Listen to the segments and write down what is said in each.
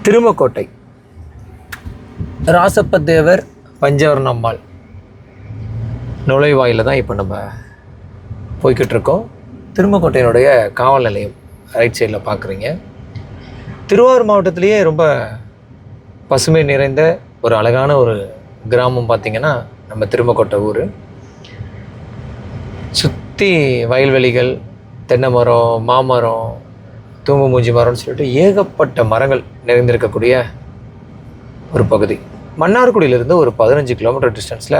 திருமக்கோட்டை ராசப்பதேவர் பஞ்சவர்ணம்மாள் நுழைவாயில் தான் இப்போ நம்ம போய்கிட்டு இருக்கோம். திருமக்கோட்டையினுடைய காவல் நிலையம் ரைட் சைடில் பார்க்குறீங்க. திருவாரூர் மாவட்டத்திலேயே ரொம்ப பசுமை நிறைந்த ஒரு அழகான ஒரு கிராமம் பார்த்திங்கன்னா நம்ம திருமக்கோட்டை ஊர். சுற்றி வயல்வெளிகள், தென்னை மரம், மாமரம், தூங்கு மூஞ்சி மரம்னு சொல்லிட்டு ஏகப்பட்ட மரங்கள் நிறைந்திருக்கக்கூடிய ஒரு பகுதி. மன்னார்குடியிலிருந்து ஒரு 15 கிலோமீட்டர் டிஸ்டன்ஸில்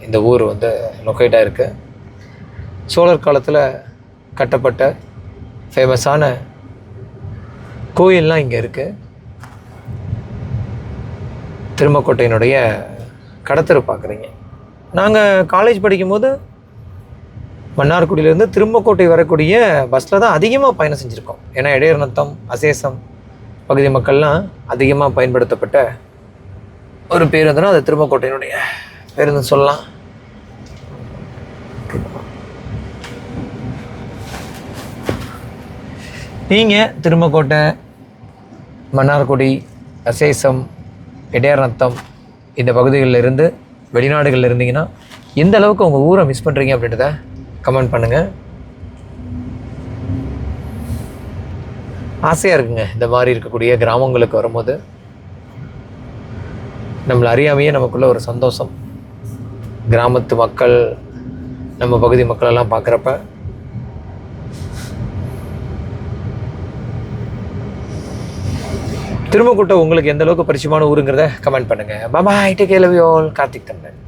இந்த ஊர் வந்து லொக்கேட் ஆகிருக்கு. சோழர் காலத்தில் கட்டப்பட்ட ஃபேமஸான கோயிலெலாம் இங்கே இருக்குது. திருமக்கோட்டையினுடைய கடத்தெரு பார்க்குறீங்க. நாங்கள் காலேஜ் படிக்கும்போது மன்னார்குடியிலேருந்து திருமக்கோட்டை வரக்கூடிய பஸ்ஸில் தான் அதிகமாக பயணம் செஞ்சுருக்கோம். ஏன்னா இடையர்நத்தம், அசேசம் பகுதி மக்கள்லாம் அதிகமாக பயன்படுத்தப்பட்ட ஒரு பேருந்துனா அது திருமக்கோட்டையினுடைய பேருந்து சொல்லலாம். நீங்கள் திருமக்கோட்டை, மன்னார்குடி, அசேசம், இடையர்நத்தம் இந்த பகுதிகளில் இருந்து வெளிநாடுகளில் இருந்தீங்கன்னா எந்த அளவுக்கு உங்கள் ஊரை மிஸ் பண்ணுறீங்க அப்படின்றத கமெண்ட் பண்ணுங்கள். ஆசையாக இருக்குங்க இந்த மாதிரி இருக்கக்கூடிய கிராமங்களுக்கு வரும்போது. நம்மளை அறியாமையே நமக்குள்ள ஒரு சந்தோஷம். கிராமத்து மக்கள், நம்ம பகுதி மக்களெல்லாம் பார்க்குறப்ப திருமக்கோட்டை உங்களுக்கு எந்த அளவுக்கு பரிச்சயமான ஊருங்கிறத கமெண்ட் பண்ணுங்கள். Bye, take care, love you all. Karthik Thampan.